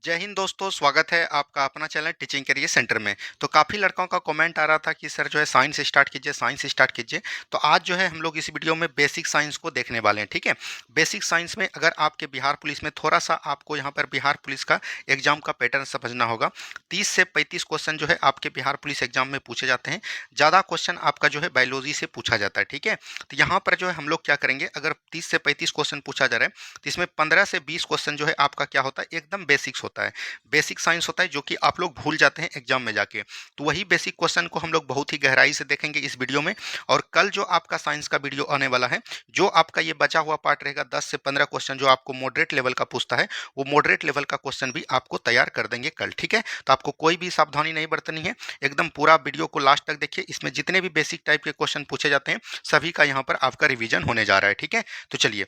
जय हिंद दोस्तों, स्वागत है आपका अपना चैनल टीचिंग करियर सेंटर में। तो काफ़ी लड़कों का कमेंट आ रहा था कि सर जो है साइंस स्टार्ट कीजिए, साइंस स्टार्ट कीजिए। तो आज जो है हम लोग इस वीडियो में बेसिक साइंस को देखने वाले हैं, ठीक है। बेसिक साइंस में अगर आपके बिहार पुलिस में थोड़ा सा आपको यहाँ पर बिहार पुलिस का एग्जाम का पैटर्न समझना होगा। 30 से 35 क्वेश्चन जो है आपके बिहार पुलिस एग्जाम में पूछे जाते हैं। ज़्यादा क्वेश्चन आपका जो है बायोलॉजी से पूछा जाता है, ठीक है। तो यहाँ पर जो है हम लोग क्या करेंगे, अगर 30 से 35 क्वेश्चन पूछा जा रहा है तो इसमें 15 से 20 क्वेश्चन जो है आपका क्या होता है, एकदम बेसिक्स होता है। बेसिक साइंस होता है जो कि आप लोग भूल जाते हैं एग्जाम में जाके। तो वही बेसिक क्वेश्चन को हम लोग बहुत ही गहराई से देखेंगे इस वीडियो में। और कल जो आपका साइंस का वीडियो आने वाला है, जो आपका ये बचा हुआ पार्ट रहेगा 10 से 15 क्वेश्चन जो आपको मॉडरेट लेवल का पूछता है, वो मॉडरेट लेवल का क्वेश्चन भी आपको तैयार कर देंगे कल, ठीक है। तो आपको कोई भी सावधानी नहीं बरतनी है, एकदम पूरा वीडियो को लास्ट तक देखिए। इसमें जितने भी बेसिक टाइप के क्वेश्चन पूछे जाते हैं सभी का यहाँ पर आपका रिवीजन होने जा रहा है, ठीक है। तो चलिए,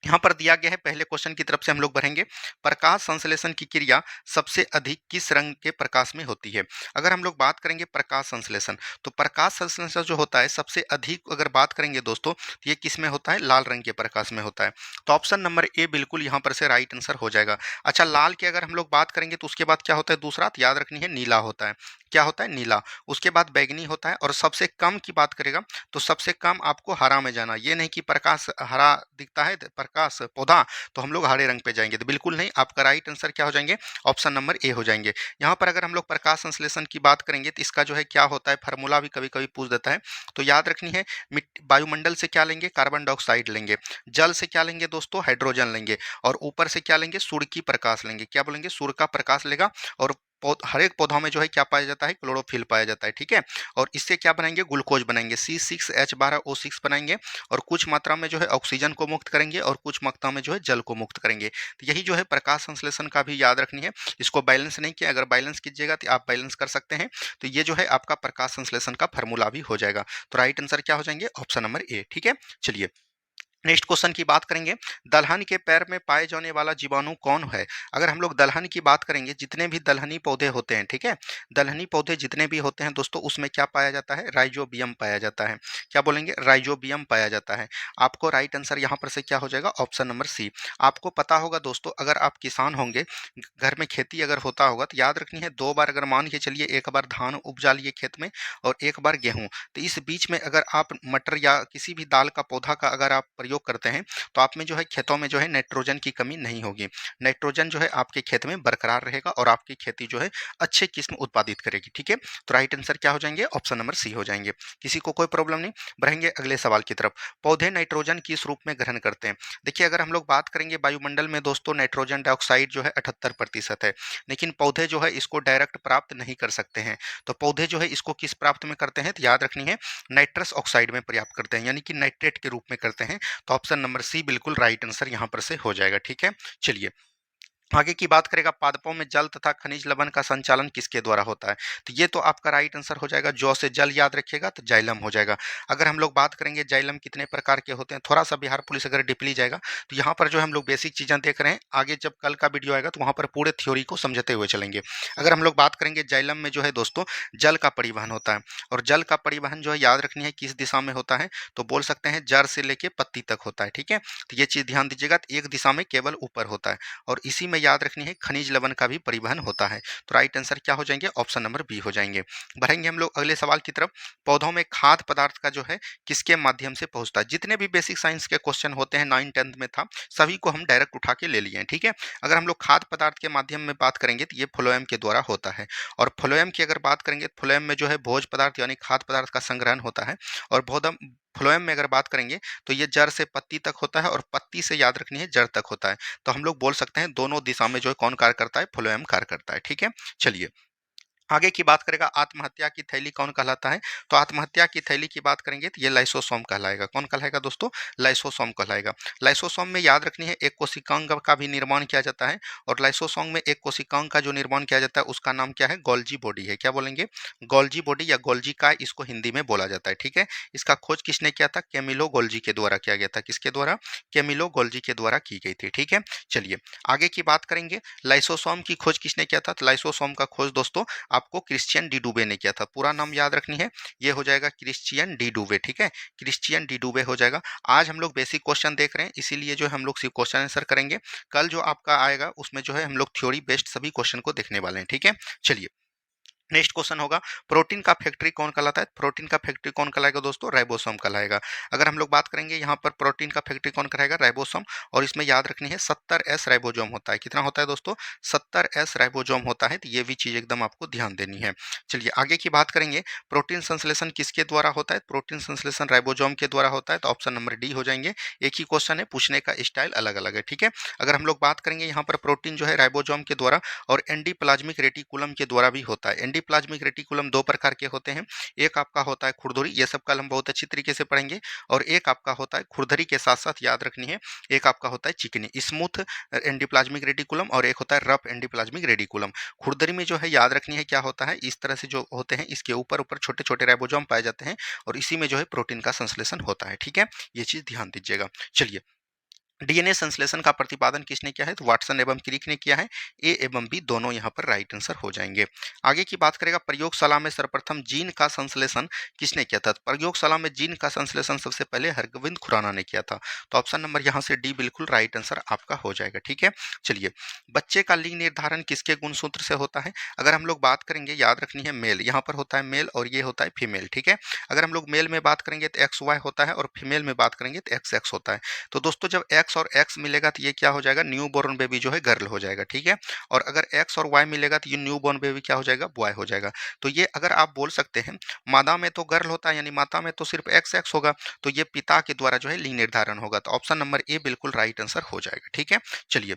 यहाँ पर दिया गया है, पहले क्वेश्चन की तरफ से हम लोग बढ़ेंगे। प्रकाश संश्लेषण की क्रिया सबसे अधिक किस रंग के प्रकाश में होती है। अगर हम लोग बात करेंगे प्रकाश संश्लेषण, तो प्रकाश संश्लेषण जो होता है सबसे अधिक अगर बात करेंगे दोस्तों, तो ये किस में होता है, लाल रंग के प्रकाश में होता है। तो ऑप्शन नंबर ए बिल्कुल यहाँ पर से राइट आंसर हो जाएगा। अच्छा, लाल की अगर हम लोग बात करेंगे तो उसके बाद क्या होता है, दूसरा तो याद रखनी है, नीला होता है। क्या होता है, नीला। उसके बाद बैगनी होता है। और सबसे कम की बात करेगा तो सबसे कम आपको हरा में जाना। ये नहीं कि प्रकाश हरा दिखता है, प्रकाश पौधा, तो हम लोग हरे रंग पे जाएंगे, तो बिल्कुल नहीं। आपका राइट आंसर क्या हो जाएंगे, ऑप्शन नंबर ए हो जाएंगे। यहाँ पर अगर हम लोग प्रकाश संश्लेषण की बात करेंगे तो इसका जो है क्या होता है, फार्मूला भी कभी कभी पूछ देता है। तो याद रखनी है, वायुमंडल से क्या लेंगे, कार्बन डाइऑक्साइड लेंगे। जल से क्या लेंगे दोस्तों, हाइड्रोजन लेंगे। और ऊपर से क्या लेंगे, सूर्य की प्रकाश लेंगे। क्या बोलेंगे, सूर्य का प्रकाश लेगा। और हर एक पौधों में जो है क्या पाया जाता है, क्लोरोफिल पाया जाता है, ठीक है। और इससे क्या बनाएंगे, ग्लूकोज बनाएंगे, C6H12O6 बनाएंगे। और कुछ मात्रा में जो है ऑक्सीजन को मुक्त करेंगे और कुछ मात्रा में जो है जल को मुक्त करेंगे। तो यही जो है प्रकाश संश्लेषण का भी याद रखनी है। इसको बैलेंस नहीं किया, अगर बैलेंस कीजिएगा तो आप बैलेंस कर सकते हैं। तो ये जो है आपका प्रकाश संश्लेषण का फार्मूला भी हो जाएगा। तो राइट आंसर क्या हो जाएंगे, ऑप्शन नंबर ए, ठीक है। चलिए, नेक्स्ट क्वेश्चन की बात करेंगे। दलहन के पैर में पाए जाने वाला जीवाणु कौन है। अगर हम लोग दलहन की बात करेंगे, जितने भी दलहनी पौधे होते हैं, ठीक है, दलहनी पौधे जितने भी होते हैं दोस्तों, उसमें क्या पाया जाता है, राइजोबियम पाया जाता है। क्या बोलेंगे, राइजोबियम पाया जाता है। आपको राइट आंसर यहाँ पर से क्या हो जाएगा, ऑप्शन नंबर सी। आपको पता होगा दोस्तों, अगर आप किसान होंगे, घर में खेती अगर होता होगा, तो याद रखनी है, दो बार अगर मान के चलिए, एक बार धान उपजा लिए खेत में और एक बार गेहूं। तो इस बीच में अगर आप मटर या किसी भी दाल का पौधा का अगर आप प्रयोग करते हैं, तो आप में जो है खेतों में जो है नाइट्रोजन की कमी नहीं होगी। नाइट्रोजन जो है आपके खेत में बरकरार रहेगा और आपकी खेती जो है अच्छे किस्म उत्पादित करेगी, ठीक है। तो राइट आंसर क्या हो जाएंगे, ऑप्शन नंबर सी हो जाएंगे। किसी को कोई प्रॉब्लम नहीं। बढ़ेंगे अगले सवाल की तरफ। पौधे नाइट्रोजन किस रूप में ग्रहण करते हैं। देखिए, अगर हम लोग बात करेंगे वायुमंडल में दोस्तों, नाइट्रोजन डाइऑक्साइड जो है 78% है। लेकिन पौधे जो है इसको डायरेक्ट प्राप्त नहीं कर सकते हैं। तो पौधे जो है इसको किस प्राप्त में करते हैं, तो याद रखनी है, नाइट्रस ऑक्साइड में पर्याप्त करते हैं, यानी कि नाइट्रेट के रूप में करते हैं। तो ऑप्शन नंबर सी बिल्कुल राइट आंसर यहाँ पर से हो जाएगा, ठीक है। चलिए, आगे की बात करेगा। पादपों में जल तथा खनिज लवण का संचालन किसके द्वारा होता है। तो ये तो आपका राइट आंसर हो जाएगा, जौ से जल याद रखिएगा तो जाइलम हो जाएगा। अगर हम लोग बात करेंगे जाइलम कितने प्रकार के होते हैं, थोड़ा सा बिहार पुलिस अगर डीपली जाएगा तो यहाँ पर जो हम लोग बेसिक चीज़ें देख रहे हैं, आगे जब कल का वीडियो आएगा तो वहाँ पर पूरे थ्योरी को समझते हुए चलेंगे। अगर हम लोग बात करेंगे जाइलम में जो है दोस्तों, जल का परिवहन होता है। और जल का परिवहन जो है याद रखनी है किस दिशा में होता है, तो बोल सकते हैं जड़ से लेके पत्ती तक होता है, ठीक है। तो ये चीज़ ध्यान दीजिएगा, तो एक दिशा में केवल ऊपर होता है। और इसी में याद रखनी है खनिज लवण का भी परिवहन होता है। तो राइट आंसर क्या हो जाएंगे, ऑप्शन नंबर बी हो जाएंगे। बढ़ेंगे हम लोग अगले सवाल की तरफ। पौधों में खाद्य पदार्थ का जो है किसके माध्यम से पहुंचता है। जितने भी बेसिक साइंस के क्वेश्चन होते हैं, 9th 10th में था, सभी को हम डायरेक्ट उठा के ले लिए हैं, ठीक है। अगर हम लोग खाद्य पदार्थ के माध्यम में बात करेंगे तो ये फ्लोएम के द्वारा होता है। और फ्लोएम की अगर बात करेंगे तो फ्लोएम में जो है भोज पदार्थ यानी खाद्य पदार्थ का संग्रहण होता है। और भोदम फ्लोएम में अगर बात करेंगे तो ये जड़ से पत्ती तक होता है और पत्ती से याद रखनी है जड़ तक होता है। तो हम लोग बोल सकते हैं दोनों दिशा में जो है कौन कार्य करता है, फ्लोएम कार्य करता है, ठीक है। चलिए, आगे की बात करेगा। आत्महत्या की थैली कौन कहलाता है। तो आत्महत्या की थैली की बात करेंगे तो ये लाइसोसोम कहलाएगा। कौन कहलाएगा दोस्तों, लाइसोसोम कहलाएगा। लाइसोसोम में याद रखनी है एक कोशिकांग का भी निर्माण किया जाता है। और लाइसोसोम में एक कोशिकांग का जो निर्माण किया जाता है उसका नाम क्या है, गोल्जी बॉडी है। क्या बोलेंगे, गोल्जी बॉडी या गोल्जी काय इसको हिंदी में बोला जाता है, ठीक है। इसका खोज किसने किया था, कैमिलो गोल्जी के द्वारा किया गया था। किसके द्वारा, कैमिलो गोल्जी के द्वारा की गई थी, ठीक है। चलिए, आगे की बात करेंगे। लाइसोसोम की खोज किसने किया था। तो लाइसोसोम का खोज दोस्तों आपको क्रिश्चियन डी डुबे ने किया था। पूरा नाम याद रखनी है, ये हो जाएगा क्रिश्चियन डी डुबे, ठीक है, क्रिश्चियन डी डुबे हो जाएगा। आज हम लोग बेसिक क्वेश्चन देख रहे हैं, इसीलिए जो है हम लोग सिर्फ क्वेश्चन आंसर करेंगे। कल जो आपका आएगा उसमें जो है हम लोग थ्योरी बेस्ड सभी क्वेश्चन को देखने वाले हैं, ठीक है। चलिए, नेक्स्ट क्वेश्चन होगा, प्रोटीन का फैक्ट्री कौन कहलाता है? प्रोटीन का फैक्ट्री कौन कहलाएगा दोस्तों? राइबोसोम कहलाएगा। अगर हम लोग बात करेंगे यहाँ पर प्रोटीन का फैक्ट्री कौन कहलाएगा? राइबोसोम। और इसमें याद रखनी है 70S राइबोसोम होता है। कितना होता है दोस्तों? 70S राइबोसोम होता है। तो ये भी चीज एकदम आपको ध्यान देनी है। चलिए आगे की बात करेंगे, प्रोटीन संश्लेषण किसके द्वारा होता है? प्रोटीन संश्लेषण राइबोसोम के द्वारा होता है। तो ऑप्शन नंबर डी हो जाएंगे। एक ही क्वेश्चन है, पूछने का स्टाइल अलग अलग है, ठीक है। अगर हम लोग बात करेंगे यहाँ पर प्रोटीन जो है राइबोसोम के द्वारा और एंडोप्लाज्मिक रेटिकुलम के द्वारा भी होता है। एंडोप्लाज्मिक रेटिकुलम दो प्रकार के होते हैं, एक आपका होता है खुरदुरी, ये सब कल हम बहुत अच्छी तरीके से पढ़ेंगे, और एक आपका होता है खुरदरी के साथ साथ याद रखनी है, एक आपका होता है चिकनी स्मूथ एंडोप्लाज्मिक रेटिकुलम और एक होता है रफ एंडोप्लाज्मिक रेटिकुलम। खुरदरी में जो है याद रखनी है क्या होता है, इस तरह से जो होते हैं इसके ऊपर ऊपर छोटे छोटे राइबोसोम पाए जाते हैं और इसी में जो है प्रोटीन का संश्लेषण होता है, ठीक है, ये चीज ध्यान दीजिएगा। चलिए, डीएनए संश्लेषण का प्रतिपादन किसने किया है? तो वाटसन एवं क्रिक ने किया है। ए एवं बी दोनों यहाँ पर राइट आंसर हो जाएंगे। आगे की बात करेगा, प्रयोगशाला में सर्वप्रथम जीन का संश्लेषण किसने किया था? प्रयोगशाला में जीन का संश्लेषण सबसे पहले हरगोविंद खुराना ने किया था। तो ऑप्शन नंबर यहाँ से डी बिल्कुल राइट आंसर आपका हो जाएगा, ठीक है। चलिए, बच्चे का लिंग निर्धारण किसके गुणसूत्र से होता है? अगर हम लोग बात करेंगे, याद रखनी है मेल, यहाँ पर होता है मेल और ये होता है फीमेल, ठीक है। अगर हम लोग मेल में बात करेंगे तो एक्स वाई होता है और फीमेल में बात करेंगे तो एक्स एक्स होता है। तो दोस्तों जब एक्स और एक्स मिलेगा तो ये क्या हो जाएगा? न्यू बोर्न बेबी जो है गर्ल हो जाएगा, ठीक है। और अगर एक्स और वाई मिलेगा तो ये न्यू बोर्न बेबी क्या हो जाएगा? बॉय हो जाएगा। तो ये अगर आप बोल सकते हैं, मादा में तो गर्ल होता है, यानी माता में तो सिर्फ एक्स एक्स होगा, तो ये पिता के द्वारा जो है लिंग निर्धारण होगा। तो ऑप्शन नंबर ए बिल्कुल राइट आंसर हो जाएगा, ठीक है। चलिए,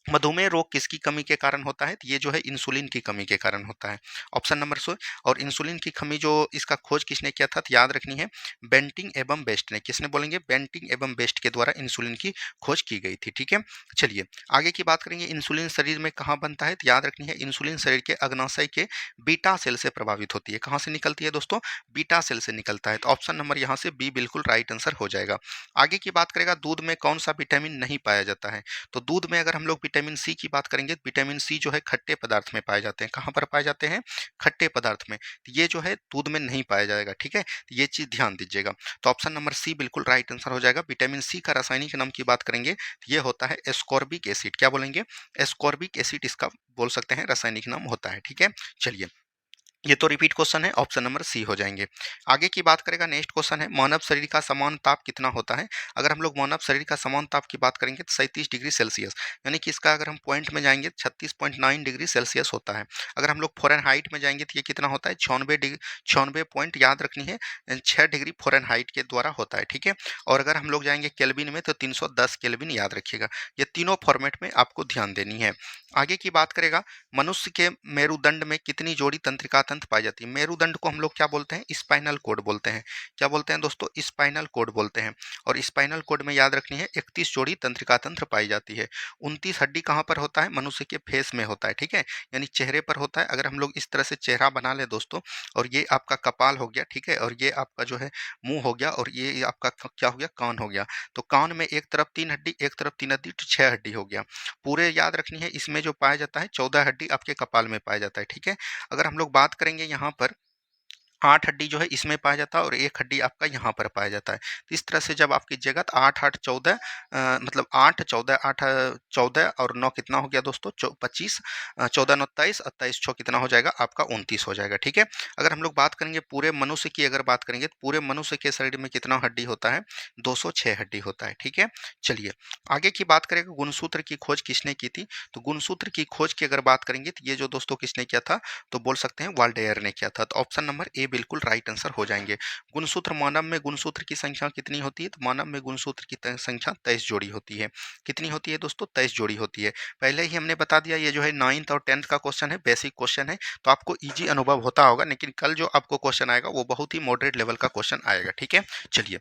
मधुमेह रोग किसकी कमी के कारण होता है? तो ये जो है इंसुलिन की कमी के कारण होता है, ऑप्शन नंबर सो। और इंसुलिन की कमी जो इसका खोज किसने किया था? तो याद रखनी है बेंटिंग एवं बेस्ट ने। किसने बोलेंगे? बेंटिंग एवं बेस्ट के द्वारा इंसुलिन की खोज की गई थी, ठीक है। चलिए आगे की बात करेंगे, इंसुलिन शरीर में कहाँ बनता है? तो याद रखनी है इंसुलिन शरीर के अग्नाशय के बीटा सेल से प्रभावित होती है। कहाँ से निकलती है दोस्तों? बीटा सेल से निकलता है। तो ऑप्शन नंबर यहाँ से बी बिल्कुल राइट आंसर हो जाएगा। आगे की बात करेगा, दूध में कौन सा विटामिन नहीं पाया जाता है? तो दूध में अगर हम लोग विटामिन सी की बात करेंगे, तो विटामिन सी जो है खट्टे पदार्थ में पाए जाते हैं। कहाँ पर पाए जाते हैं? खट्टे पदार्थ में। तो ये जो है दूध में नहीं पाया जाएगा, ठीक है, तो ये चीज ध्यान दीजिएगा। तो ऑप्शन नंबर सी बिल्कुल राइट आंसर हो जाएगा। विटामिन सी का रासायनिक नाम की बात करेंगे तो ये होता है एस्कॉर्बिक एसिड। क्या बोलेंगे? एस्कॉर्बिक एसिड इसका बोल सकते हैं रासायनिक नाम होता है, ठीक है। चलिए, ये तो रिपीट क्वेश्चन है, ऑप्शन नंबर सी हो जाएंगे। आगे की बात करेगा, नेक्स्ट क्वेश्चन है, मानव शरीर का समान ताप कितना होता है? अगर हम लोग मानव शरीर का समान ताप की बात करेंगे तो 37 डिग्री सेल्सियस, यानी कि इसका अगर हम पॉइंट में जाएंगे 36.9 डिग्री सेल्सियस होता है। अगर हम लोग फ़ारेनहाइट में जाएंगे तो ये कितना होता है? 96 डिग्री, 96 पॉइंट याद रखनी है 6 डिग्री फ़ारेनहाइट के द्वारा होता है, ठीक है। और अगर हम लोग जाएंगे केल्विन में तो 310 केल्विन याद रखिएगा। ये तीनों फॉर्मेट में आपको ध्यान देनी है। आगे की बात करेगा, मनुष्य के मेरुदंड में कितनी जोड़ी तंत्रिका तंत्र पाई जाती है? मेरुदंड को हम लोग क्या बोलते हैं? स्पाइनल कोड बोलते हैं। क्या बोलते हैं दोस्तों? स्पाइनल कोड बोलते हैं। और स्पाइनल कोड में याद रखनी है 31 जोड़ी तंत्रिका तंत्र पाई जाती है। 29 हड्डी कहाँ पर होता है? मनुष्य के फेस में होता है, ठीक है, यानी चेहरे पर होता है। अगर हम लोग इस तरह से चेहरा बना ले दोस्तों, और ये आपका कपाल हो गया, ठीक है, और ये आपका जो है मुंह हो गया, और ये आपका क्या हो गया? कान हो गया। तो कान में एक तरफ 3 हड्डी, एक तरफ 3 हड्डी, तो 6 हड्डी हो गया। पूरे याद रखनी है, इसमें जो पाया जाता है 14 हड्डी आपके कपाल में पाया जाता है, ठीक है। अगर हम लोग बात करेंगे यहाँ पर 8 हड्डी जो है इसमें पाया जाता है और 1 हड्डी आपका यहाँ पर पाया जाता है। तो इस तरह से जब आप कीजिएगा तो 8 8 14 मतलब 8 14 8 14 और 9 कितना हो गया दोस्तों? 25 14 9 23 और 23 6 कितना हो जाएगा? आपका 29 हो जाएगा, ठीक है। अगर हम लोग बात करेंगे पूरे मनुष्य की, अगर बात करेंगे तो पूरे मनुष्य के शरीर में कितना हड्डी होता है? 206 हड्डी होता है, ठीक है। चलिए आगे की बात करेंगे, गुणसूत्र की खोज किसने की थी? तो गुणसूत्र की खोज की अगर बात करेंगे तो ये जो दोस्तों किसने किया था? तो बोल सकते हैं वाल्डेयर ने किया था। तो ऑप्शन नंबर ए बिल्कुल राइट आंसर हो जाएंगे। गुणसूत्र, मानव में गुणसूत्र की संख्या कितनी होती है? तो मानव में गुणसूत्र की संख्या 23 जोड़ी होती है। कितनी होती है दोस्तों? 23 जोड़ी होती है। पहले ही हमने बता दिया, ये जो है 9th और 10th का क्वेश्चन है, बेसिक क्वेश्चन है, तो आपको इजी अनुभव होता होगा, लेकिन कल जो आपको क्वेश्चन आएगा वो बहुत ही मॉडरेट लेवल का क्वेश्चन आएगा, ठीक है। चलिए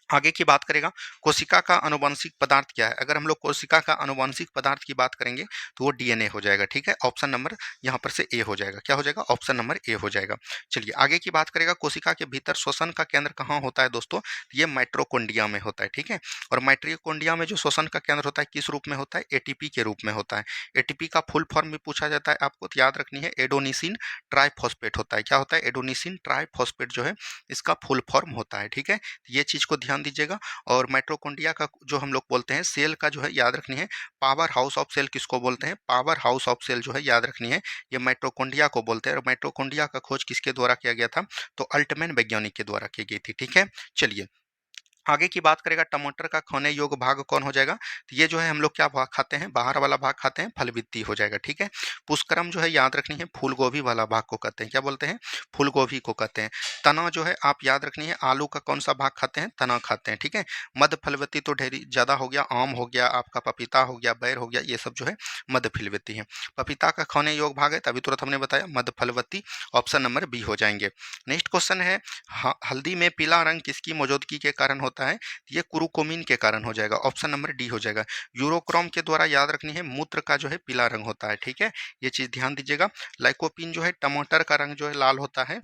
आगे की बात करेगा कोशिका का आनुवंशिक पदार्थ क्या है। अगर हम लोग कोशिका का आनुवंशिक पदार्थ की बात करेंगे तो वो डीएनए हो जाएगा। ठीक है, ऑप्शन नंबर यहाँ पर से ए हो जाएगा। क्या हो जाएगा? ऑप्शन नंबर ए हो जाएगा। चलिए आगे की बात करेगा कोशिका के भीतर श्वसन का केंद्र कहाँ होता है दोस्तों? ये माइटोकॉन्ड्रिया में होता है। ठीक है, और माइटोकॉन्ड्रिया में जो श्वसन का केंद्र होता है किस रूप में होता है? एटीपी के रूप में होता है। एटीपी का फुल फॉर्म भी पूछा जाता है आपको, तो याद रखनी है एडोनिसिन ट्राइफॉस्फेट होता है। क्या होता है? एडोनिसिन ट्राइफॉस्फेट जो है इसका फुल फॉर्म होता है। ठीक है, ये चीज को ध्यान दीजिएगा। और माइटोकॉन्ड्रिया का जो हम लोग बोलते हैं सेल का जो है याद रखनी है, पावर हाउस ऑफ सेल किसको बोलते हैं? पावर हाउस ऑफ सेल जो है याद रखनी है ये माइटोकॉन्ड्रिया को बोलते हैं। और माइटोकॉन्ड्रिया का खोज किसके द्वारा किया गया था? तो अल्टमैन वैज्ञानिक के द्वारा की गई थी। ठीक है, चलिए आगे की बात करेगा टमाटर का खाने योग्य भाग कौन हो जाएगा? तो ये जो है हम लोग क्या भाग खाते हैं? बाहर वाला भाग खाते हैं, फल-वित्ती हो जाएगा। ठीक है, पुष्करम जो है याद रखनी है फूल गोभी वाला भाग को कहते हैं। क्या बोलते हैं? फूल गोभी को कहते हैं। तना जो है आप याद रखनी है आलू का कौन सा भाग खाते हैं? तना खाते हैं। ठीक है, मध्य फलवत्ती तो ढेरी ज्यादा हो गया, आम हो गया, आपका पपीता हो गया, बैर हो गया, ये सब जो है मध्य फलवत्ती है। पपीता का खाने योग्य भाग है तभी तुरंत हमने बताया मध्य फलवत्ती, ऑप्शन नंबर बी हो जाएंगे। नेक्स्ट क्वेश्चन है हल्दी में पीला रंग किसकी मौजूदगी के कारण होता है? ये कुरुकोमीन के कारण हो जाएगा। ऑप्शन नंबर डी हो जाएगा। यूरोक्रोम के द्वारा याद रखनी है मूत्र का जो है पीला रंग होता है। ठीक है, ये चीज ध्यान दीजिएगा। लाइकोपीन जो है टमाटर का रंग जो है लाल होता है।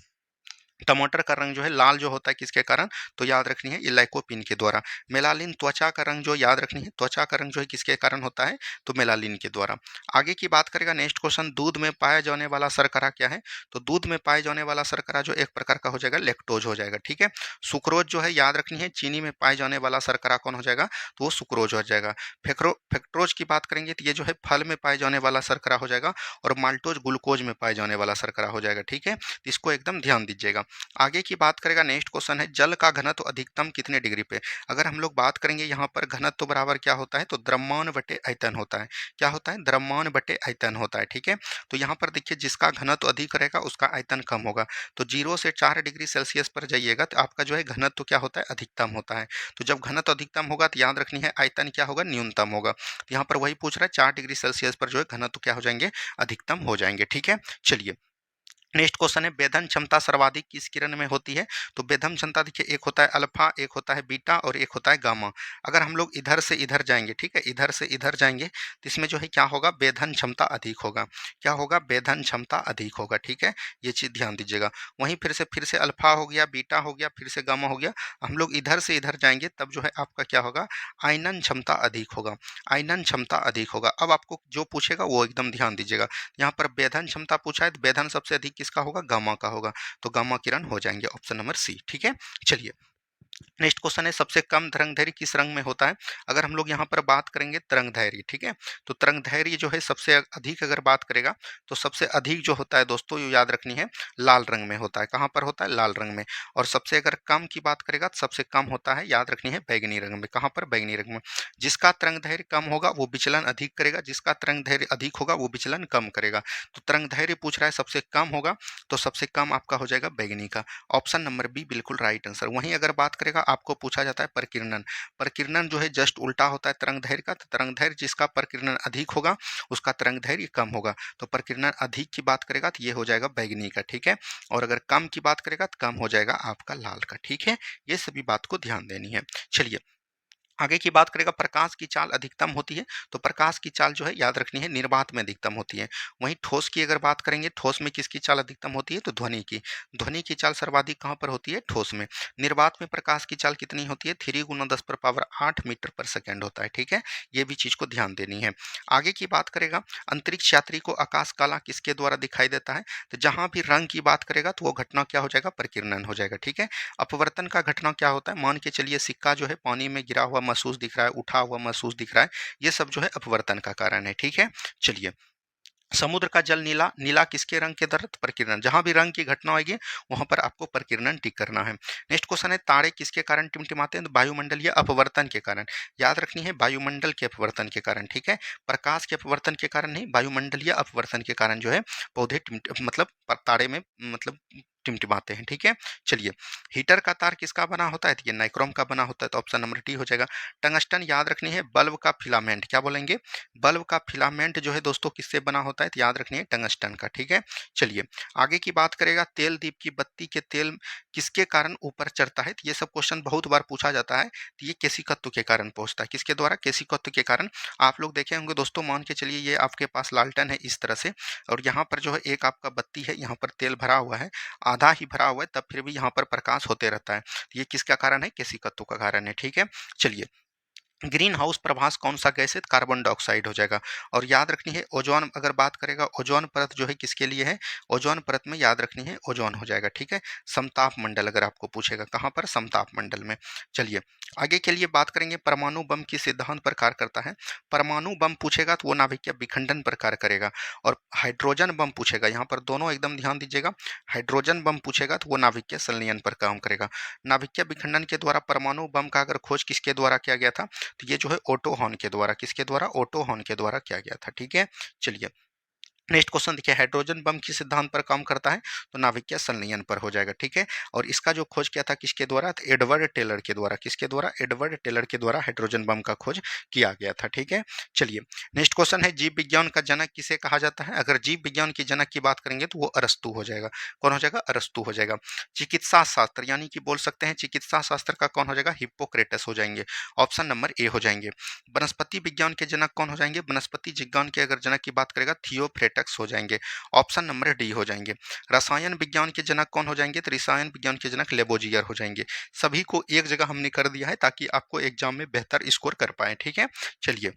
टमाटर का रंग जो है लाल जो होता है किसके कारण? तो याद रखनी है ये लाइकोपिन के द्वारा। मेलानिन त्वचा का रंग जो याद रखनी है त्वचा का रंग जो है किसके कारण होता है? तो मेलानिन के द्वारा। आगे की बात करेगा नेक्स्ट क्वेश्चन दूध में पाया जाने वाला शर्करा क्या है? तो दूध में पाए जाने वाला शर्करा जो एक प्रकार का हो जाएगा लैक्टोज हो जाएगा। ठीक है, सुक्रोज जो है याद रखनी है चीनी में पाए जाने वाला शर्करा कौन हो जाएगा? तो वो सुक्रोज हो जाएगा। फेक्ट्रोज की बात करेंगे तो ये जो है फल में पाए जाने वाला शर्करा हो जाएगा। और माल्टोज ग्लूकोज में पाए जाने वाला शर्करा हो जाएगा। ठीक है, इसको एकदम ध्यान दीजिएगा। आगे की बात करेगा नेक्स्ट क्वेश्चन है जल का घनत्व अधिकतम कितने डिग्री पे? अगर हम लोग बात करेंगे यहाँ पर घनत्व बराबर क्या होता है? तो द्रव्यमान बटे आयतन होता है। क्या होता है? द्रव्यमान बटे आयतन होता है। ठीक है, तो यहाँ पर देखिए जिसका घनत्व अधिक रहेगा उसका आयतन कम होगा। तो 0 से 4 डिग्री सेल्सियस पर जाइएगा तो आपका जो है घनत्व क्या होता है? अधिकतम होता है। तो जब घनत्व अधिकतम होगा तो याद रखनी है आयतन क्या होगा? न्यूनतम होगा। तो यहाँ पर वही पूछ रहा है 4 डिग्री सेल्सियस पर जो है घनत्व क्या हो जाएंगे? अधिकतम हो जाएंगे। ठीक है, चलिए नेक्स्ट क्वेश्चन है वेधन क्षमता सर्वाधिक किस किरण में होती है? तो वेधन क्षमता देखिए एक होता है अल्फा, एक होता है बीटा और एक होता है गामा। अगर हम लोग इधर से इधर जाएंगे, ठीक है, इधर से इधर जाएंगे तो इसमें जो है क्या होगा? वेधन क्षमता अधिक होगा। क्या होगा? वेधन क्षमता अधिक होगा। ठीक है, ये चीज ध्यान दीजिएगा। वहीं फिर से अल्फा हो गया, बीटा हो गया, फिर से गामा हो गया। हम लोग इधर से इधर जाएंगे तब जो है आपका क्या होगा? आयनन क्षमता अधिक होगा। आयनन क्षमता अधिक होगा। अब आपको जो पूछेगा वो एकदम ध्यान दीजिएगा। यहाँ पर वेधन क्षमता पूछा है तो वेधन सबसे अधिक किसका होगा? गामा का होगा। तो गामा किरण हो जाएंगे ऑप्शन नंबर सी। ठीक है, चलिए नेक्स्ट क्वेश्चन है सबसे कम तरंगदैर्घ्य किस रंग में होता है? अगर हम लोग यहाँ पर बात करेंगे तरंगदैर्घ्य, ठीक है, तो तरंगदैर्घ्य जो है सबसे अधिक अगर बात करेगा तो सबसे अधिक जो होता है दोस्तों ये याद रखनी है लाल रंग में होता है। कहाँ पर होता है? लाल रंग में। और सबसे अगर कम की बात करेगा तो सबसे कम होता है याद रखनी है बैगनी रंग में। कहाँ पर? बैगनी रंग में। जिसका तरंगदैर्घ्य कम होगा वो विचलन अधिक करेगा, जिसका तरंगदैर्घ्य अधिक होगा वो विचलन कम करेगा। तो तरंगदैर्घ्य पूछ रहा है सबसे कम होगा तो सबसे कम आपका हो जाएगा बैगनी का। ऑप्शन नंबर बी बिल्कुल राइट आंसर। वहीं अगर बात करेगा आपको पूछा जाता है प्रकीर्णन। प्रकीर्णन जो है जस्ट उल्टा होता है तरंगदैर्घ्य का। तो तरंगदैर्घ्य जिसका प्रकीर्णन अधिक होगा उसका तरंगदैर्घ्य कम होगा। तो प्रकीर्णन अधिक की बात करेगा तो ये हो जाएगा बैगनी का। ठीक है, और अगर कम की बात करेगा तो कम हो जाएगा आपका लाल का। ठीक है, ये सभी बात को ध्यान देनी है। चलिए आगे की बात करेगा प्रकाश की चाल अधिकतम होती है। तो प्रकाश की चाल जो है याद रखनी है निर्वात में अधिकतम होती है। वहीं ठोस की अगर बात करेंगे ठोस में किसकी चाल अधिकतम होती है? तो ध्वनि की। ध्वनि की चाल सर्वाधिक कहाँ पर होती है? ठोस में। निर्वात में प्रकाश की चाल कितनी होती है? 3 गुना 10 पर पावर 8 मीटर पर सेकेंड होता है। ठीक है, ये भी चीज को ध्यान देनी है। आगे की बात करेगा अंतरिक्ष यात्री को आकाश काला किसके द्वारा दिखाई देता है? तो जहां भी रंग की बात करेगा तो वो घटना क्या हो जाएगा? प्रकीर्णन हो जाएगा। ठीक है, अपवर्तन का घटना क्या होता है? मान के चलिए सिक्का जो है पानी में गिरा हुआ महसूस दिख रहा है, उठा हुआ महसूस दिख रहा है, ये सब जो है अपवर्तन का कारण है। ठीक है, चलिए समुद्र का जल नीला, नीला किसके रंग के द्वारा? प्रकीर्णन। जहां भी रंग की घटना आएगी वहां पर आपको प्रकीर्णन टिक करना है। नेक्स्ट क्वेश्चन है तारे किसके कारण टिमटिमाते हैं? तो वायुमंडलीय अपवर्तन के कारण। याद रखनी है वायुमंडल के अपवर्तन के कारण। ठीक है, प्रकाश के अपवर्तन के कारण नहीं, वायुमंडलीय अपवर्तन के कारण जो है पौधे मतलब तारे में मतलब टिमटिमाते हैं, ठीक है। चलिए, हीटर का तार किसका बना होता है? तो ये नाइक्रोम का बना होता है, तो ऑप्शन नंबर डी हो जाएगा। टंगस्टन याद रखनी है, बल्ब का फिलामेंट, क्या बोलेंगे? बल्ब का फिलामेंट जो है दोस्तों किससे बना होता है? तो याद रखनी है टंगस्टन का, ठीक है। चलिए, आगे की बात करेगा, तेल दीप की बत्ती के तेल किसके कारण ऊपर चढ़ता है? तो ये सब क्वेश्चन बहुत बार पूछा जाता है, तो ये केशिकत्व के कारण पहुंचता है। किसके द्वारा? केशिकत्व के कारण। आप लोग देखे होंगे दोस्तों, मान के चलिए ये आपके पास लालटेन है इस तरह से, और यहाँ पर जो है एक आपका बत्ती है, यहाँ पर तेल भरा हुआ है, आधा ही भरा हुआ है, तब फिर भी यहाँ पर प्रकाश होते रहता है। तो ये किसका कारण है? केशिकत्व का कारण है, ठीक है। चलिए, ग्रीन हाउस प्रभास कौन सा गैस है? कार्बन डाइऑक्साइड हो जाएगा। और याद रखनी है ओजोन, अगर बात करेगा ओजोन परत जो है किसके लिए है? ओजोन परत में याद रखनी है ओजोन हो जाएगा, ठीक है। समताप मंडल अगर आपको पूछेगा, कहाँ पर? समताप मंडल में। चलिए, आगे के लिए बात करेंगे, परमाणु बम किस सिद्धांत पर कार्य करता है? परमाणु बम पूछेगा तो वो नाभिकीय विखंडन पर कार्य करेगा। और हाइड्रोजन बम पूछेगा, यहाँ पर दोनों एकदम ध्यान दीजिएगा, हाइड्रोजन बम पूछेगा तो वो नाभिकीय संलयन पर काम करेगा। नाभिकीय विखंडन के द्वारा परमाणु बम का अगर खोज किसके द्वारा किया गया था? तो ये जो है ओटो हॉर्न के द्वारा, किसके द्वारा? ओटो हॉर्न के द्वारा किया गया था, ठीक है। चलिए, नेक्स्ट क्वेश्चन देखिए, हाइड्रोजन बम किस सिद्धांत पर काम करता है? तो नाभिकीय संलयन पर हो जाएगा, ठीक है। और इसका जो खोज किया था किसके द्वारा? तो एडवर्ड टेलर के द्वारा। किसके द्वारा? एडवर्ड टेलर के द्वारा हाइड्रोजन बम का खोज किया गया था, ठीक है। चलिए, नेक्स्ट क्वेश्चन है, जीव विज्ञान का जनक किसे कहा जाता है? अगर जीव विज्ञान की जनक की बात करेंगे तो वो अरस्तु हो जाएगा। कौन हो जाएगा? अरस्तु हो जाएगा। चिकित्सा शास्त्र यानी कि बोल सकते हैं चिकित्सा शास्त्र का कौन हो जाएगा? हिप्पोक्रेटस हो जाएंगे, ऑप्शन नंबर ए हो जाएंगे। वनस्पति विज्ञान के जनक कौन हो जाएंगे? वनस्पति विज्ञान के अगर जनक की बात करेगा थियोफ्रेटस हो जाएंगे, ऑप्शन नंबर डी हो जाएंगे। रसायन विज्ञान के जनक कौन हो जाएंगे? तो रसायन विज्ञान के जनक लेबोजियर हो जाएंगे। सभी को एक जगह हमने कर दिया है ताकि आपको एग्जाम में बेहतर स्कोर कर पाए, ठीक है। चलिए,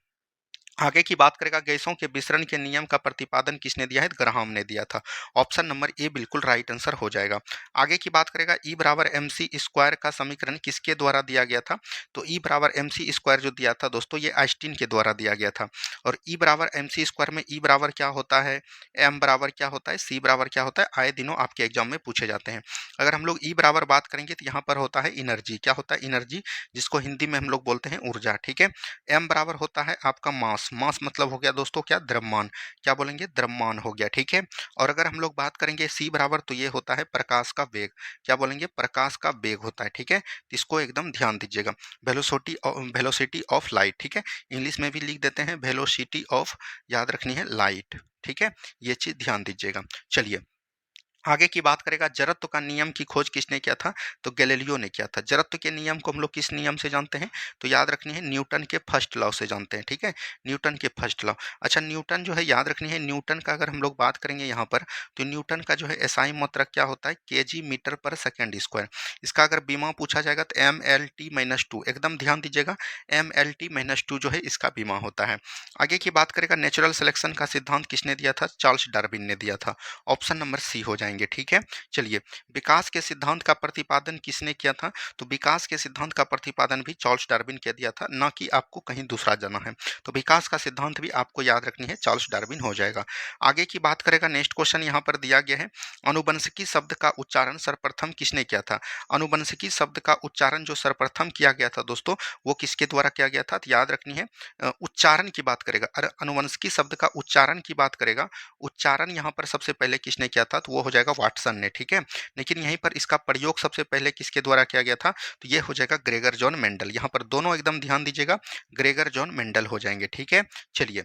आगे की बात करेगा, गैसों के विसरण के नियम का प्रतिपादन किसने दिया है? ग्राहम ने दिया था, ऑप्शन नंबर ए बिल्कुल राइट आंसर हो जाएगा। आगे की बात करेगा, ई बराबर एम सी स्क्वायर का समीकरण किसके द्वारा दिया गया था? तो ई बराबर एम सी स्क्वायर जो दिया था दोस्तों, ये आइंस्टीन के द्वारा दिया गया था। और ई बराबर एम सी स्क्वायर में ई बराबर क्या होता है, एम बराबर क्या होता है, सी बराबर क्या होता है, आए दिनों आपके एग्जाम में पूछे जाते हैं। अगर हम लोग ई बराबर बात करेंगे तो यहाँ पर होता है एनर्जी, क्या होता है? एनर्जी, जिसको हिंदी में हम लोग बोलते हैं ऊर्जा, ठीक है। एम बराबर होता है आपका मास, मास मतलब हो गया दोस्तों क्या? द्रव्यमान, क्या बोलेंगे? द्रव्यमान हो गया, ठीक है। और अगर हम लोग बात करेंगे सी बराबर, तो ये होता है प्रकाश का वेग, क्या बोलेंगे? प्रकाश का वेग होता है, ठीक है। तो इसको एकदम ध्यान दीजिएगा, वेलोसिटी, वेलोसिटी ऑफ लाइट, ठीक है। इंग्लिश में भी लिख देते हैं वेलोसिटी ऑफ, याद रखनी है लाइट, ठीक है। ये चीज ध्यान दीजिएगा। चलिए, आगे की बात करेगा, जड़त्व का नियम की खोज किसने किया था? तो गैलीलियो ने किया था। जड़त्व के नियम को हम लोग किस नियम से जानते हैं? तो याद रखनी है न्यूटन के फर्स्ट लॉ से जानते हैं, ठीक है। न्यूटन के फर्स्ट लॉ। अच्छा, न्यूटन जो है याद रखनी है, न्यूटन का अगर हम लोग बात करेंगे यहाँ पर, तो न्यूटन का जो है एसआई मात्रक क्या होता है? केजी मीटर पर सेकेंड स्क्वायर। इसका अगर बीमा पूछा जाएगा तो M L T minus two, एकदम ध्यान दीजिएगा, M L T minus two जो है इसका बीमा होता है। आगे की बात करेगा, नेचुरल सिलेक्शन का सिद्धांत किसने दिया था? चार्ल्स डार्विन ने दिया था, ऑप्शन नंबर सी हो जाएंगे, ठीक है। चलिए, विकास के सिद्धांत का प्रतिपादन किसने किया था? तो विकास के सिद्धांत का प्रतिपादन भी चार्ल्स डार्विन के दिया था, ना कि आपको कहीं दूसरा जाना है। तो विकास का सिद्धांत भी आपको याद रखनी है, चार्ल्स डार्विन हो जाएगा। आगे की बात करेगा, नेक्स्ट क्वेश्चन यहाँ पर दिया गया है, अनुवंशिकी शब्द का उच्चारण सर्वप्रथम किसने किया था? अनुवंशिकी शब्द का उच्चारण जो सर्वप्रथम किया गया था दोस्तों, वो किसके द्वारा किया गया था? तो याद रखनी है, उच्चारण की बात करेगा, अरे अनुवंशिकी शब्द का उच्चारण की बात करेगा, उच्चारण यहाँ पर सबसे पहले किसने किया था? तो वो हो जाएगा वाटसन ने, ठीक है। लेकिन यहीं पर इसका प्रयोग सबसे पहले किसके द्वारा किया गया था? तो ये हो जाएगा ग्रेगर जॉन मेंडल। यहाँ पर दोनों एकदम ध्यान दीजिएगा, ग्रेगर जॉन मेंडल हो जाएंगे, ठीक है। चलिए,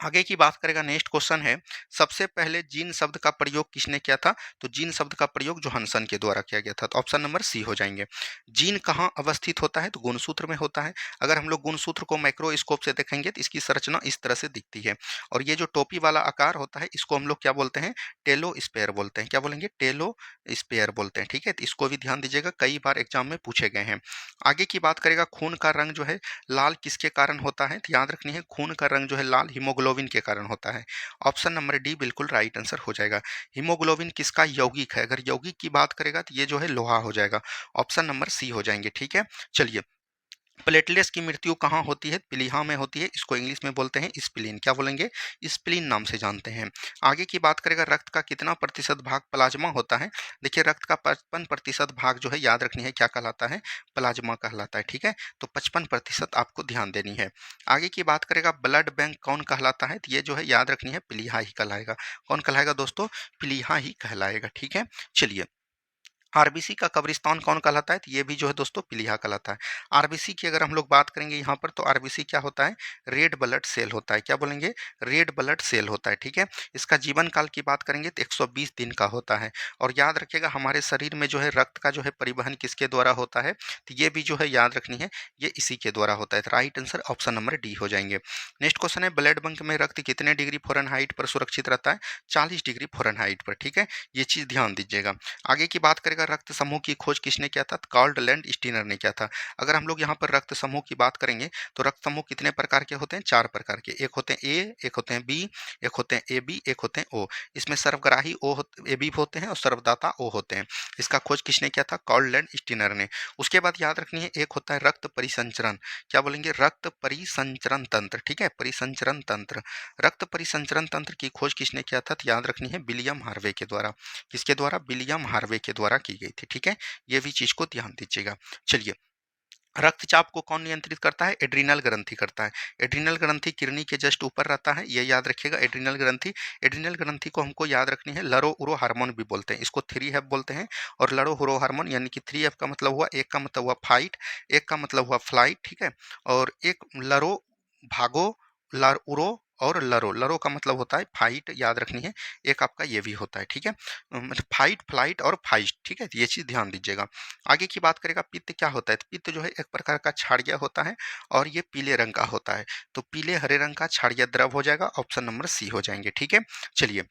आगे की बात करेगा, नेक्स्ट क्वेश्चन है, सबसे पहले जीन शब्द का प्रयोग किसने किया था? तो जीन शब्द का प्रयोग जोहानसन के द्वारा किया गया था, तो ऑप्शन नंबर सी हो जाएंगे। जीन कहाँ अवस्थित होता है? तो गुणसूत्र में होता है। अगर हम लोग गुणसूत्र को माइक्रोस्कोप से देखेंगे तो इसकी संरचना इस तरह से दिखती है, और ये जो टोपी वाला आकार होता है इसको हम लोग क्या बोलते हैं? टेलो स्पेयर बोलते हैं, क्या बोलेंगे? टेलो स्पेयर बोलते हैं, ठीक है। तो इसको भी ध्यान दीजिएगा, कई बार एग्जाम में पूछे गए हैं। आगे की बात करेगा, खून का रंग जो है लाल किसके कारण होता है? तो याद रखनी है, खून का रंग जो है लाल हीमोग्लोबिन के कारण होता है, ऑप्शन नंबर डी बिल्कुल राइट आंसर हो जाएगा। हीमोग्लोबिन किसका यौगिक है? अगर यौगिक की बात करेगा तो ये जो है लोहा हो जाएगा, ऑप्शन नंबर सी हो जाएंगे, ठीक है। चलिए, प्लेटलेट्स की मृत्यु कहाँ होती है? प्लीहा में होती है। इसको इंग्लिश में बोलते हैं स्प्लीन। क्या बोलेंगे? स्प्लीन नाम से जानते हैं। आगे की बात करेगा, रक्त का कितना प्रतिशत भाग प्लाज्मा होता है? देखिए, रक्त का 55% भाग जो है, याद रखनी है, क्या कहलाता है? प्लाज्मा कहलाता है। ठीक है, तो 55% आपको ध्यान देनी है। आगे की बात करेगा, ब्लड बैंक कौन कहलाता है? तो ये जो है, याद रखनी है, प्लीहा ही कहलाएगा। कौन कहलाएगा दोस्तों? प्लीहा ही कहलाएगा। ठीक है, चलिए। आरबीसी का कब्रिस्तान कौन कहलाता है? तो ये भी जो है दोस्तों, प्लीहा कहलाता है। आरबीसी की अगर हम लोग बात करेंगे यहाँ पर, तो आरबीसी क्या होता है? रेड ब्लड सेल होता है। क्या बोलेंगे? रेड ब्लड सेल होता है। ठीक है, इसका जीवन काल की बात करेंगे तो 120 दिन का होता है। और याद रखिएगा, हमारे शरीर में जो है रक्त का जो है परिवहन किसके द्वारा होता है? तो ये भी जो है याद रखनी है, ये इसी के द्वारा होता है। तो right answer option number D हो जाएंगे। नेक्स्ट क्वेश्चन है, ब्लड बैंक में रक्त कितने डिग्री फ़ारेनहाइट पर सुरक्षित रहता है? 40 डिग्री फ़ारेनहाइट पर। ठीक है, ये चीज़ ध्यान दीजिएगा। आगे की बात करेगा, रक्त समूह की खोज किसने किया था? कार्ल लैंड स्टीनर ने किया था। अगर हम लोग यहाँ पर रक्त समूह की बात करेंगे, तो रक्त समूह कितने प्रकार के होते हैं? 4 प्रकार के। एक होते हैं ए, एक होते हैं बी, एक होते हैं ए बी, एक होते हैं ओ। इसमें सर्वग्राही ए बी होते हैं और सर्वदाता ओ होते हैं। इसका खोज किसने किया था? कार्ल लैंड स्टीनर ने। उसके बाद याद रखनी है, एक होता है रक्त परिसंचरण। क्या बोलेंगे? रक्त परिसंचरण तंत्र। ठीक है, परिसंचरण तंत्र। रक्त परिसंचरण तंत्र की खोज किसने किया था? तो याद रखनी है, विलियम हार्वे के द्वारा। किसके द्वारा? विलियम हार्वे के द्वारा की गई थी। ठीक है, ये भी चीज को ध्यान दीजिएगा। चलिए, रक्तचाप को कौन नियंत्रित करता है? एड्रीनल ग्रंथि करता है। एड्रीनल ग्रंथि किडनी के जस्ट ऊपर रहता है, ये याद रखिएगा। एड्रीनल ग्रंथि, एड्रीनल ग्रंथि को हमको याद रखनी है, लरो उरो हार्मोन भी बोलते हैं, इसको 3F बोलते हैं। और लरो उरो हार्मोन यानी कि 3F का मतलब हुआ, एक का मतलब हुआ फाइट, एक का मतलब हुआ फ्लाइट। ठीक है, और एक लरो, भागो, लर उरो, और लरो, लरो का मतलब होता है फाइट, याद रखनी है। एक आपका ये भी होता है। ठीक है, मतलब फाइट, फ्लाइट और फाइट। ठीक है, तो ये चीज ध्यान दीजिएगा। आगे की बात करेगा, पित्त क्या होता है? तो पित्त जो है, एक प्रकार का क्षारीय होता है, और ये पीले रंग का होता है। तो पीले हरे रंग का क्षारीय द्रव हो जाएगा। ऑप्शन नंबर सी हो जाएंगे। ठीक है, चलिए।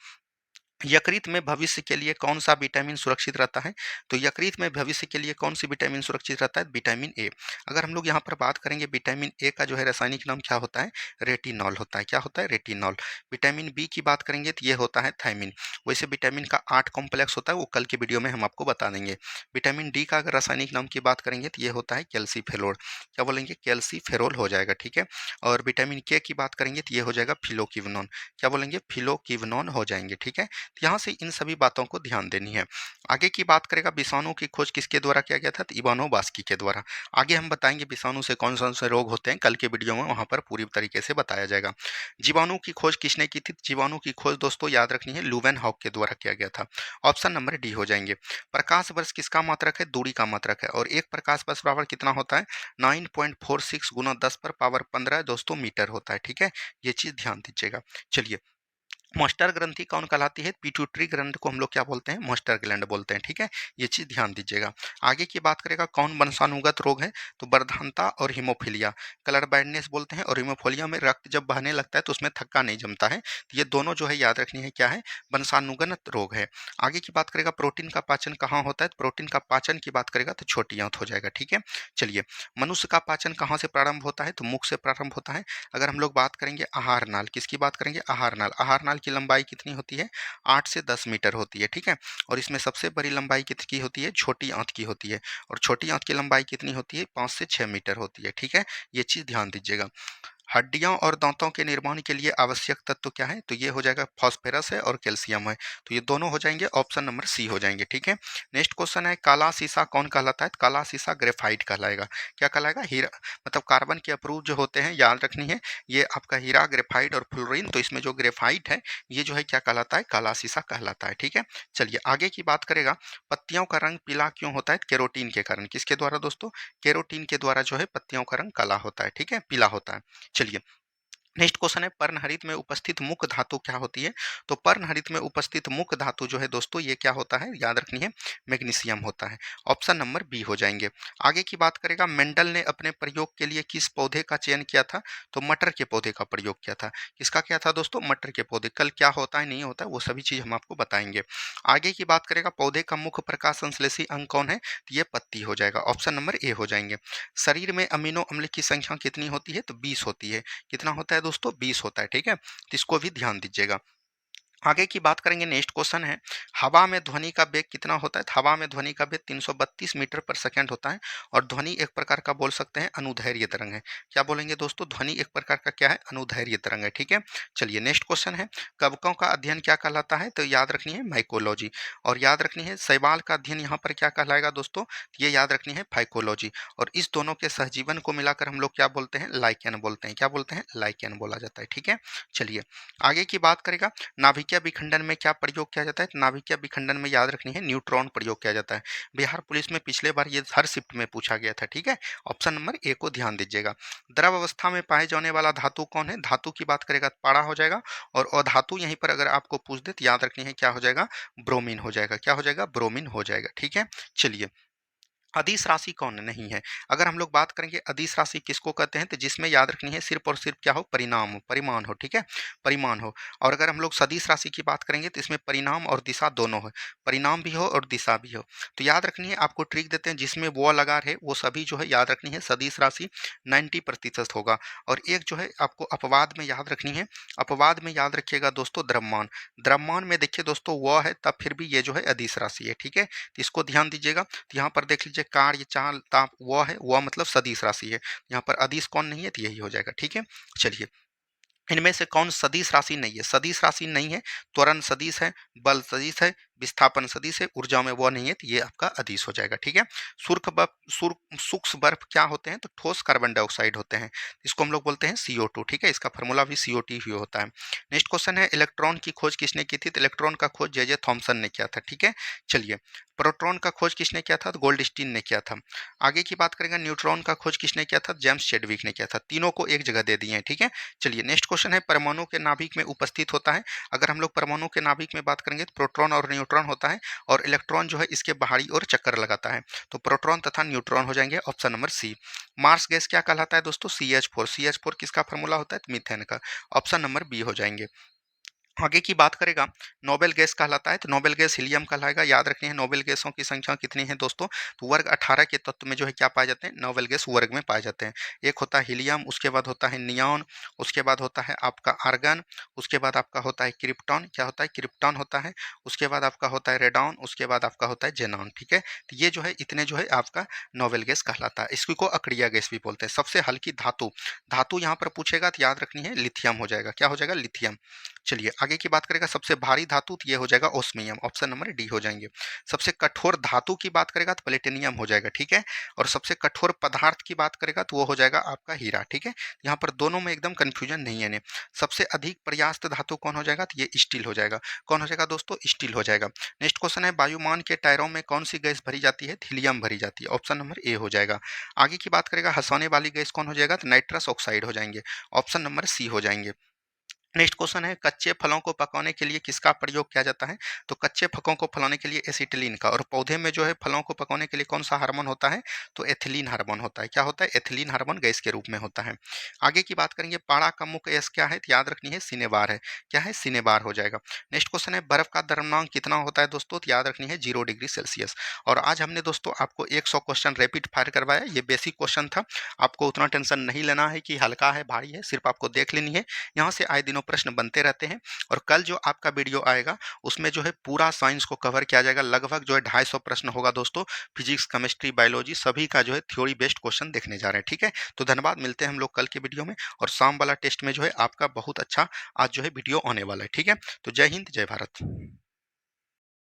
यकृत में भविष्य के लिए कौन सा विटामिन सुरक्षित रहता है? तो यकृत में भविष्य के लिए कौन सी विटामिन सुरक्षित रहता है? Vitamin A. अगर हम लोग यहाँ पर बात करेंगे, विटामिन ए का जो है रासायनिक नाम क्या होता है? रेटिनॉल होता है। क्या होता है? रेटिनॉल। विटामिन बी की बात करेंगे तो ये होता है थायमिन। वैसे विटामिन का 8 कॉम्प्लेक्स होता है, वो कल के वीडियो में हम आपको बता देंगे। विटामिन डी का अगर रासायनिक नाम की बात करेंगे तो ये होता है कैल्सीफेरोल। क्या बोलेंगे? कैल्सीफेरोल हो जाएगा। ठीक है, और विटामिन के की बात करेंगे तो ये हो जाएगा फिलोक्विनोन। क्या बोलेंगे? फिलोक्विनोन हो जाएंगे। ठीक है, यहाँ से इन सभी बातों को ध्यान देनी है। आगे की बात करेगा, विषाणु की खोज किसके द्वारा किया गया था? तो इवानो बास्की के द्वारा। आगे हम बताएंगे विषाणु से कौन कौन से रोग होते हैं, कल के वीडियो में वहां पर पूरी तरीके से बताया जाएगा। जीवाणु की खोज किसने की थी? जीवाणु की खोज दोस्तों याद रखनी है, लुवेन हॉक के द्वारा किया गया था। ऑप्शन नंबर डी हो जाएंगे। प्रकाश वर्ष किसका मात्रक है? दूरी का मात्रक है, और एक प्रकाश वर्ष बराबर कितना होता है? 9.46 गुना 10 पर पावर 15 दोस्तों मीटर होता है। ठीक है, ये चीज ध्यान दीजिएगा। चलिए, मस्टर ग्रंथि कौन कहलाती है? पिट्यूटरी ग्रंथ को हम लोग क्या बोलते हैं? मस्टर ग्लैंड बोलते हैं। ठीक है, ये चीज ध्यान दीजिएगा। आगे की बात करेगा, कौन वंशानुगत रोग है? तो बर्धनता और हीमोफीलिया। कलर ब्लाइंडनेस बोलते हैं, और हीमोफीलिया में रक्त जब बहने लगता है तो उसमें थक्का नहीं जमता है। तो ये दोनों जो है याद रखनी है, क्या है? वंशानुगत रोग है। आगे की बात करेगा, प्रोटीन का पाचन कहाँ होता है? तो प्रोटीन का पाचन की बात करेगा तो छोटी आंत हो जाएगा। ठीक है, चलिए। मनुष्य का पाचन कहाँ से प्रारंभ होता है? तो मुख से प्रारंभ होता है। अगर हम लोग बात करेंगे आहार नाल, किसकी बात करेंगे? आहार नाल। आहार नाल की लंबाई कितनी होती है? 8 से 10 मीटर होती है। ठीक है, और इसमें सबसे बड़ी लंबाई कितनी होती है? छोटी आंत की होती है। और छोटी आंत की लंबाई कितनी होती है? 5 से 6 मीटर होती है। ठीक है, ये चीज ध्यान दीजिएगा। हड्डियों और दांतों के निर्माण के लिए आवश्यक तत्व क्या है? तो ये हो जाएगा फास्फोरस है और कैल्शियम है। तो ये दोनों हो जाएंगे, ऑप्शन नंबर सी हो जाएंगे। ठीक है, नेक्स्ट क्वेश्चन है, काला शीशा कौन कहलाता है? काला शीशा ग्रेफाइट कहलाएगा। क्या कहलाएगा? हीरा, मतलब कार्बन के अप्रूव जो होते हैं, याद रखनी है, ये आपका हीरा, ग्रेफाइट और फ्लोरीन। तो इसमें जो ग्रेफाइट है, ये जो है क्या कहलाता है? काला शीशा कहलाता है। ठीक है, चलिए आगे की बात करेगा, पत्तियों का रंग पीला क्यों होता है? केरोटीन के कारण। किसके द्वारा दोस्तों? केरोटीन के द्वारा जो है पत्तियों का रंग काला होता है। ठीक है, पीला होता है। चलिए, नेक्स्ट क्वेश्चन है, पर्णहरित में उपस्थित मुख्य धातु क्या होती है? तो पर्णहरित में उपस्थित मुख्य धातु जो है दोस्तों, ये क्या होता है? याद रखनी है, मैग्नीशियम होता है। ऑप्शन नंबर बी हो जाएंगे। आगे की बात करेगा, मेंडल ने अपने प्रयोग के लिए किस पौधे का चयन किया था? तो मटर के पौधे का प्रयोग किया था। किसका क्या था दोस्तों? मटर के पौधे। कल क्या होता है नहीं होता है वो सभी चीज हम आपको बताएंगे। आगे की बात करेगा, पौधे का मुख्य प्रकाश संश्लेषी अंग कौन है? तो ये पत्ती हो जाएगा। ऑप्शन नंबर ए हो जाएंगे। शरीर में अमीनो अम्ल की संख्या कितनी होती है? तो 20 होती है। कितना होता है दोस्तों? 20 होता है। ठीक है, तो इसको भी ध्यान दीजिएगा। आगे की बात करेंगे, नेक्स्ट क्वेश्चन है, हवा में ध्वनि का वेग कितना होता है? तो हवा में ध्वनि का वेग 332 मीटर पर सेकंड होता है और ध्वनि एक प्रकार का बोल सकते हैं अनुदैर्घ्य तरंग है। क्या बोलेंगे दोस्तों? ध्वनि एक प्रकार का क्या है? अनुदैर्घ्य तरंग है। ठीक है, चलिए नेक्स्ट क्वेश्चन है, कवकों का अध्ययन क्या कहलाता है? तो याद रखनी है माइकोलॉजी, और याद रखनी है शैवाल का अध्ययन यहाँ पर क्या कहलाएगा दोस्तों? ये याद रखनी है फाइकोलॉजी, और इस दोनों के सहजीवन को मिलाकर हम लोग क्या बोलते हैं? लाइकेन बोलते हैं। क्या बोलते हैं? लाइकेन बोला जाता है। ठीक है, चलिए आगे की बात करेगा, नाभिकीय विखंडन में क्या प्रयोग किया जाता है? तो नाभिकीय विखंडन में याद रखनी है न्यूट्रॉन प्रयोग किया जाता है। बिहार पुलिस में पिछले बार ये हर शिफ्ट में पूछा गया था। ठीक है, ऑप्शन नंबर ए को ध्यान दीजिएगा। द्रव अवस्था में पाए जाने वाला धातु कौन है? धातु की बात करेगा तो पारा हो जाएगा, और अधातु यहीं पर अगर आपको पूछ दे तो याद रखनी है क्या हो जाएगा? ब्रोमीन हो जाएगा। क्या हो जाएगा? ब्रोमीन हो जाएगा। ठीक है, चलिए अदिश राशि कौन नहीं है? अगर हम लोग बात करेंगे अदिश राशि किसको कहते हैं, तो जिसमें याद रखनी है सिर्फ और सिर्फ क्या हो? परिणाम हो, परिमाण हो। ठीक है, परिमाण हो। और अगर हम लोग सदिश राशि की बात करेंगे तो इसमें परिणाम और दिशा दोनों हो, परिणाम भी हो और दिशा भी हो। तो याद रखनी है, आपको ट्रिक देते हैं, जिसमें वो लगा रहे वो सभी जो है याद रखनी है सदिश राशि 90% होगा। और एक जो है आपको अपवाद में याद रखनी है, अपवाद में याद रखिएगा दोस्तों द्रव्यमान। द्रव्यमान में देखिए दोस्तों वो है, तब फिर भी ये जो है अदिश राशि है। ठीक है, तो इसको ध्यान दीजिएगा। तो यहाँ पर देख लीजिए कार्य चाल ताप वह है, वह मतलब सदिश राशि है। यहाँ पर अदिश कौन नहीं है? तो यही हो जाएगा। ठीक है, चलिए इनमें से कौन सदिश राशि नहीं है? सदिश राशि नहीं है, त्वरण सदिश है, बल सदिश है, विस्थापन सदिश है, ऊर्जा में वो नहीं है, तो ये आपका अदिश हो जाएगा। ठीक है, सुर्ख बर्फ सूक्ष्म बर्फ क्या होते हैं? तो ठोस कार्बन डाइऑक्साइड होते हैं, इसको हम लोग बोलते हैं CO2। ठीक है, इसका फॉर्मूला भी CO2 ही होता है। नेक्स्ट क्वेश्चन है, इलेक्ट्रॉन की खोज किसने की थी? तो इलेक्ट्रॉन का खोज जे थॉमसन ने किया था। ठीक है, चलिए प्रोटॉन का खोज किसने किया था? तो गोल्डस्टीन ने किया था। आगे की बात करेंगे, न्यूट्रॉन का खोज किसने किया था? जेम्स चैडविक ने किया था। तीनों को एक जगह दे दिए हैं। ठीक है, चलिए नेक्स्ट क्वेश्चन है, परमाणु के नाभिक में उपस्थित होता है। अगर हम लोग परमाणु के नाभिक में बात करेंगे तो प्रोटॉन और न्यूट्रॉन होता है, और इलेक्ट्रॉन जो है इसके बाहरी ओर चक्कर लगाता है। तो प्रोटॉन तथा न्यूट्रॉन हो जाएंगे, option number C. Marsh gas क्या कहलाता है दोस्तों? CH4। CH4 किसका फॉर्मूला होता है? मीथेन का, ऑप्शन नंबर बी हो जाएंगे। आगे की बात करेगा, नोबेल गैस कहलाता है, तो नोबेल गैस हीलियम कहलाएगा। याद रखनी है नोबेल गैसों की संख्या कितनी है दोस्तों? तो वर्ग 18 के तत्व में जो है क्या पाए जाते हैं? नोबेल गैस वर्ग में पाए जाते हैं। एक होता है हीलियम, उसके बाद होता है नियॉन, उसके बाद होता है आपका आर्गन, उसके बाद आपका होता है क्रिप्टॉन। क्या होता है? क्रिप्टॉन होता है। उसके बाद आपका होता है रेडॉन, उसके बाद आपका होता है जेनॉन। ठीक है, तो ये जो है इतने जो है आपका नोबेल गैस कहलाता है। इसको अक्रिय गैस भी बोलते हैं। सबसे हल्की धातु, धातु यहाँ पर पूछेगा तो याद रखनी है लिथियम हो जाएगा। क्या हो जाएगा? लिथियम। चलिए आगे की बात करेगा, सबसे भारी धातु तो ये हो जाएगा ओस्मियम, ऑप्शन नंबर डी हो जाएंगे। सबसे कठोर धातु की बात करेगा तो प्लेटिनियम हो जाएगा। ठीक है, और सबसे कठोर पदार्थ की बात करेगा तो वो हो जाएगा आपका हीरा। ठीक है, यहाँ पर दोनों में एकदम कंफ्यूजन नहीं है ने। सबसे अधिक प्रयास्त धातु कौन हो जाएगा? तो ये स्टील हो जाएगा। कौन हो जाएगा दोस्तों? स्टील हो जाएगा। नेक्स्ट क्वेश्चन है, वायुमान के टायरों में कौन सी गैस भरी जाती है? हीलियम भरी जाती है, ऑप्शन नंबर ए हो जाएगा। आगे की बात करेगा, हंसाने वाली गैस कौन हो जाएगा? तो नाइट्रस ऑक्साइड हो जाएंगे, ऑप्शन नंबर सी हो जाएंगे। नेक्स्ट क्वेश्चन है, कच्चे फलों को पकाने के लिए किसका प्रयोग किया जाता है? तो कच्चे फलों को फलाने के लिए एसिटिलीन का, और पौधे में जो है फलों को पकाने के लिए कौन सा हार्मोन होता है? तो एथिलीन हार्मोन होता है। क्या होता है? एथिलीन हार्मोन गैस के रूप में होता है। आगे की बात करेंगे, पारा का मुख्य गैस क्या है? तो याद रखनी है सिनेबार है। क्या है? सिनेबार हो जाएगा। नेक्स्ट क्वेश्चन है, बर्फ का द्रव्यमान कितना होता है दोस्तों? तो याद रखनी है 0 डिग्री सेल्सियस। और आज हमने दोस्तों आपको 100 क्वेश्चन रैपिड फायर करवाया। ये बेसिक क्वेश्चन था, आपको उतना टेंशन नहीं लेना है कि हल्का है भारी है, सिर्फ आपको देख लेनी है। यहाँ से आए दिनों प्रश्न बनते रहते हैं, और कल जो आपका वीडियो आएगा उसमें जो है पूरा साइंस को कवर किया जाएगा। लगभग जो है 250 प्रश्न होगा दोस्तों, फिजिक्स केमिस्ट्री बायोलॉजी सभी का जो है थ्योरी बेस्ड क्वेश्चन देखने जा रहे हैं। ठीक है, तो धन्यवाद, मिलते हैं हम लोग कल के वीडियो में। और शाम वाला टेस्ट में जो है आपका बहुत अच्छा आज जो है वीडियो आने वाला है। ठीक है, तो जय हिंद जय भारत।